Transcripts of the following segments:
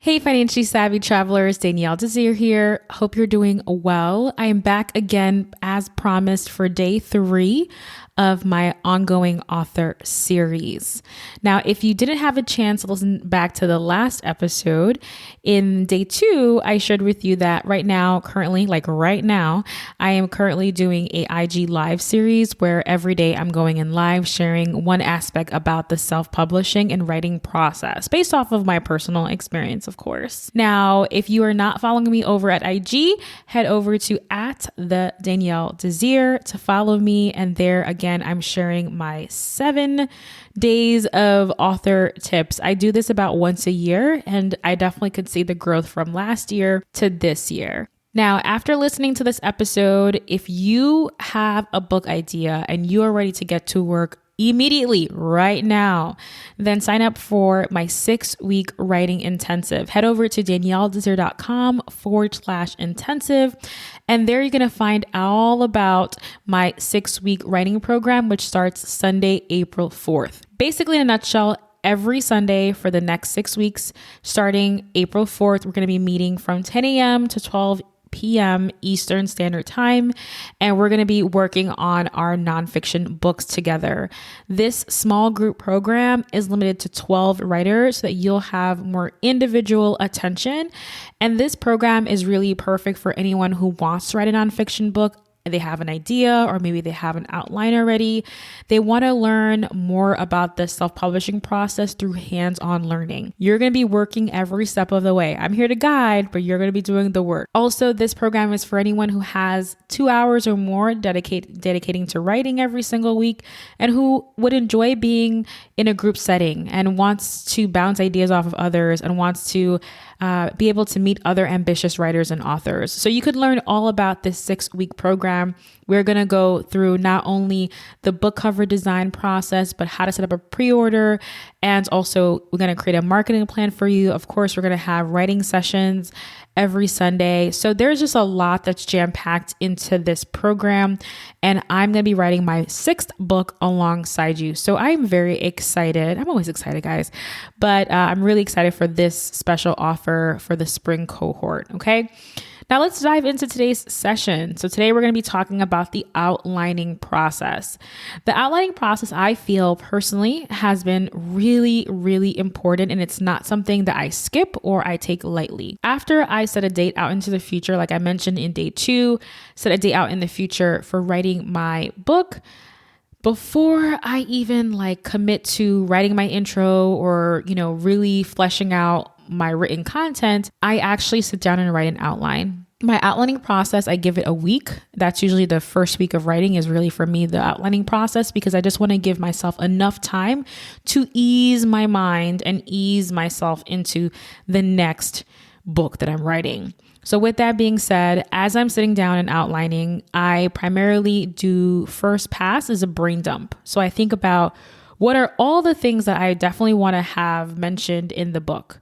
Hey, financially savvy travelers, Danielle Desir here. Hope you're doing well. I am back again as promised for day 3 of my ongoing author series. Now, if you didn't have a chance to listen back to the last episode, in day 2, I shared with you that right now, I am currently doing a IG live series where every day I'm going in live sharing one aspect about the self-publishing and writing process based off of my personal experience, of course. Now, if you are not following me over at IG, head over to @the Danielle Desir to follow me. And there again, I'm sharing my 7 days of author tips. I do this about once a year, and I definitely could see the growth from last year to this year. Now, after listening to this episode, if you have a book idea and you are ready to get to work immediately right now, then sign up for my 6-week writing intensive. Head over to danielledesir.com/intensive. And there you're going to find all about my 6-week writing program, which starts Sunday, April 4th. Basically, in a nutshell, every Sunday for the next 6 weeks, starting April 4th, we're going to be meeting from 10 a.m. to 12 p.m. Eastern Standard Time, and we're going to be working on our nonfiction books together. This small group program is limited to 12 writers so that you'll have more individual attention. And this program is really perfect for anyone who wants to write a nonfiction book. They have an idea, or maybe they have an outline already. They want to learn more about the self-publishing process through hands-on learning. You're going to be working every step of the way. I'm here to guide, but you're going to be doing the work. Also, this program is for anyone who has 2 hours or more dedicating to writing every single week, and who would enjoy being in a group setting and wants to bounce ideas off of others and wants to be able to meet other ambitious writers and authors. So you could learn all about this 6-week program. We're going to go through not only the book cover design process, but how to set up a pre-order. And also we're going to create a marketing plan for you. Of course, we're going to have writing sessions every Sunday. So there's just a lot that's jam-packed into this program. And I'm going to be writing my 6th book alongside you. So I'm very excited. I'm always excited, guys. But I'm really excited for this special offer for the spring cohort. Okay. Now let's dive into today's session. So today we're going to be talking about the outlining process. The outlining process, I feel personally, has been really, really important, and it's not something that I skip or I take lightly. After I set a date out into the future, like I mentioned in day 2, set a date out in the future for writing my book, before I even commit to writing my intro or, really fleshing out my written content, I actually sit down and write an outline. My outlining process, I give it a week. That's usually the first week of writing is really for me, the outlining process, because I just want to give myself enough time to ease my mind and ease myself into the next book that I'm writing. So with that being said, as I'm sitting down and outlining, I primarily do first pass as a brain dump. So I think about what are all the things that I definitely want to have mentioned in the book.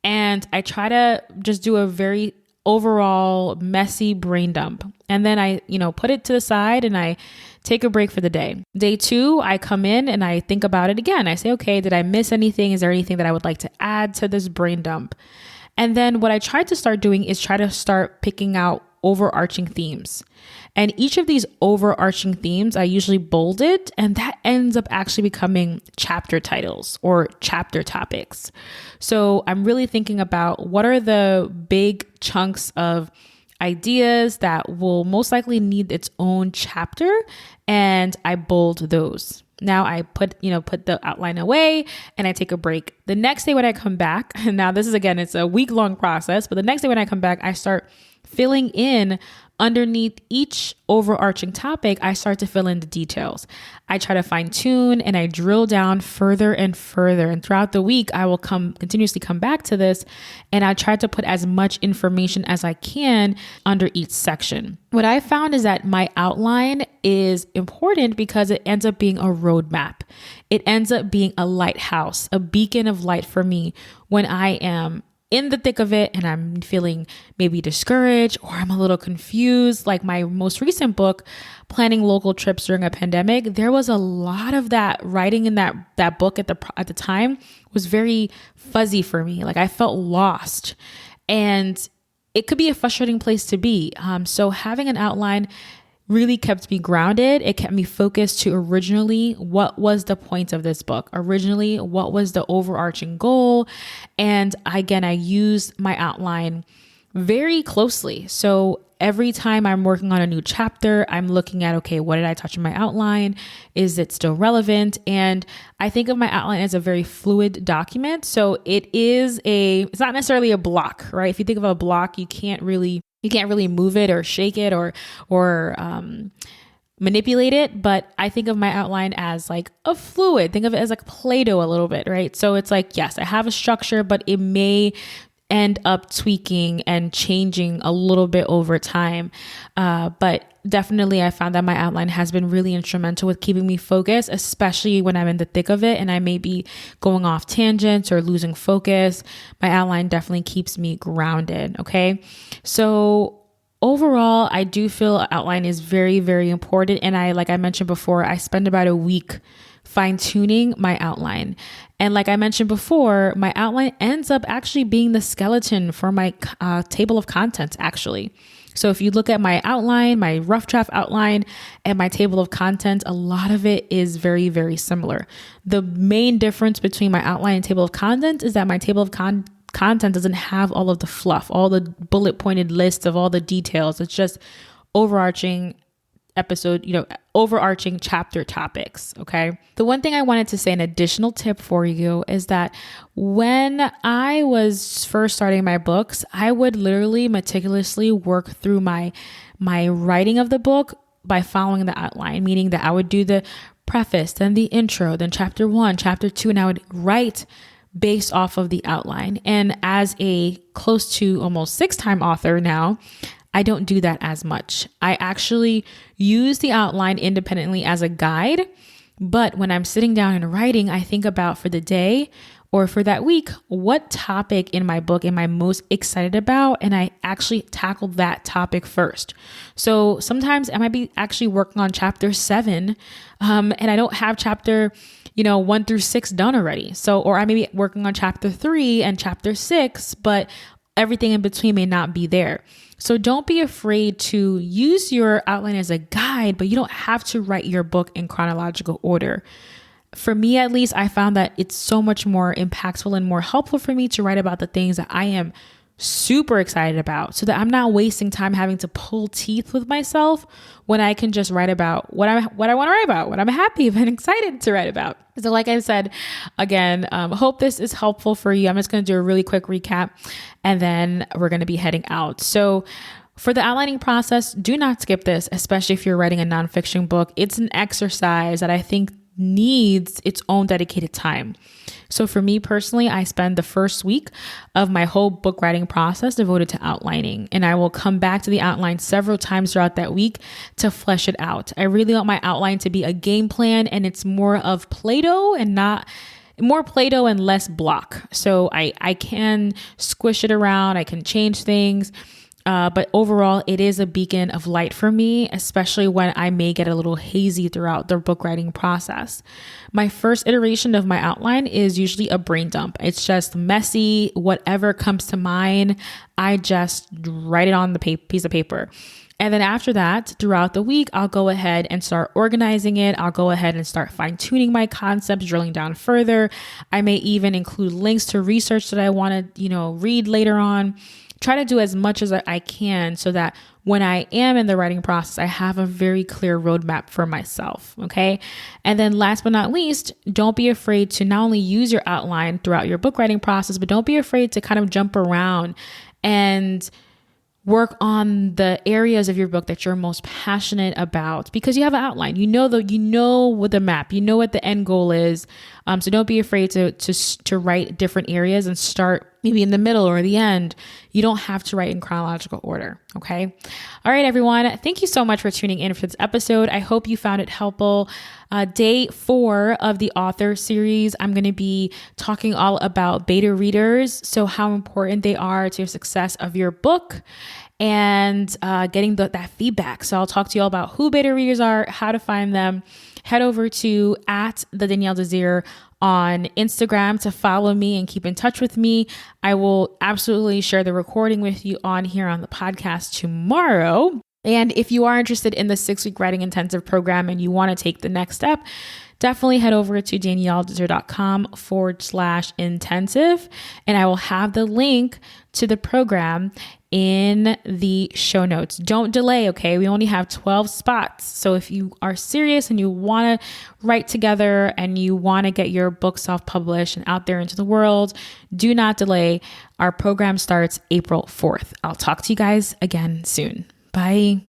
And I try to just do a very overall messy brain dump. And then I, put it to the side and I take a break for the day. Day 2, I come in and I think about it again. I say, okay, did I miss anything? Is there anything that I would like to add to this brain dump? And then what I tried to start doing is try to start picking out overarching themes. And each of these overarching themes, I usually bold it, and that ends up actually becoming chapter titles or chapter topics. So I'm really thinking about what are the big chunks of ideas that will most likely need its own chapter, and I bold those. Now I put the outline away and I take a break. The next day when I come back, and now this is again, it's a week-long process, but the next day when I come back, I start filling in underneath each overarching topic. I start to fill in the details. I try to fine tune and I drill down further and further. And throughout the week, I will continuously come back to this, and I try to put as much information as I can under each section. What I found is that my outline is important because it ends up being a roadmap. It ends up being a lighthouse, a beacon of light for me when I am in the thick of it and I'm feeling maybe discouraged or I'm a little confused, like my most recent book, Planning Local Trips During a Pandemic, there was a lot of that writing in that book at the time was very fuzzy for me. Like I felt lost, and it could be a frustrating place to be. So having an outline really kept me grounded. It kept me focused to originally what was the point of this book, originally what was the overarching goal. And again, I use my outline very closely. So every time I'm working on a new chapter, I'm looking at, okay, what did I touch in my outline? Is it still relevant? And I think of my outline as a very fluid document. So it's not necessarily a block, right? If you think of a block, you can't really move it or shake it or manipulate it. But I think of my outline as like a fluid. Think of it as like Play-Doh a little bit, right? So it's like, yes, I have a structure, but it may end up tweaking and changing a little bit over time. But definitely I found that my outline has been really instrumental with keeping me focused, especially when I'm in the thick of it and I may be going off tangents or losing focus. My outline definitely keeps me grounded. Okay. So overall, I do feel outline is very, very important. And like I mentioned before, I spend about a week fine-tuning my outline. And like I mentioned before, my outline ends up actually being the skeleton for my table of contents, actually. So if you look at my outline, my rough draft outline, and my table of contents, a lot of it is very, very similar. The main difference between my outline and table of contents is that my table of content doesn't have all of the fluff, all the bullet pointed lists of all the details. It's just overarching overarching chapter topics. Okay. The one thing I wanted to say, an additional tip for you, is that when I was first starting my books, I would literally meticulously work through my writing of the book by following the outline, meaning that I would do the preface, then the intro, then chapter 1, chapter 2, and I would write based off of the outline. And as a close to almost 6-time author now, I don't do that as much. I actually use the outline independently as a guide, but when I'm sitting down and writing, I think about for the day or for that week, what topic in my book am I most excited about? And I actually tackle that topic first. So sometimes I might be actually working on chapter 7, and I don't have chapter 1 through 6 done already. Or I may be working on chapter 3 and chapter 6, but everything in between may not be there. So don't be afraid to use your outline as a guide, but you don't have to write your book in chronological order. For me, at least, I found that it's so much more impactful and more helpful for me to write about the things that I am super excited about, so that I'm not wasting time having to pull teeth with myself when I can just write about what I want to write about, what I'm happy and excited to write about. So like I said, again, hope this is helpful for you. I'm just going to do a really quick recap and then we're going to be heading out. So for the outlining process, do not skip this, especially if you're writing a nonfiction book. It's an exercise that I think needs its own dedicated time. So for me personally, I spend the first week of my whole book writing process devoted to outlining, and I will come back to the outline several times throughout that week to flesh it out. I really want my outline to be a game plan, and it's more of Play-Doh and less block. So I can squish it around, I can change things. But overall, it is a beacon of light for me, especially when I may get a little hazy throughout the book writing process. My first iteration of my outline is usually a brain dump. It's just messy, whatever comes to mind, I just write it on the piece of paper. And then after that, throughout the week, I'll go ahead and start organizing it. I'll go ahead and start fine-tuning my concepts, drilling down further. I may even include links to research that I want to, read later on. Try to do as much as I can so that when I am in the writing process, I have a very clear roadmap for myself. Okay. And then last but not least, don't be afraid to not only use your outline throughout your book writing process, but don't be afraid to kind of jump around and work on the areas of your book that you're most passionate about, because you have an outline. You know what the map, you know what the end goal is. So don't be afraid to write different areas and start maybe in the middle or the end. You don't have to write in chronological order. Okay. All right, everyone. Thank you so much for tuning in for this episode. I hope you found it helpful. Day 4 of the author series, I'm going to be talking all about beta readers. So how important they are to your success of your book and getting that feedback. So I'll talk to you all about who beta readers are, how to find them. Head over to @the_Danielle_Desir on Instagram to follow me and keep in touch with me. I will absolutely share the recording with you on here on the podcast tomorrow. And if you are interested in the 6-week writing intensive program and you want to take the next step, definitely head over to danielledesir.com/intensive, and I will have the link to the program in the show notes. Don't delay, okay? We only have 12 spots. So if you are serious and you want to write together and you want to get your book self-published and out there into the world, do not delay. Our program starts April 4th. I'll talk to you guys again soon. Bye.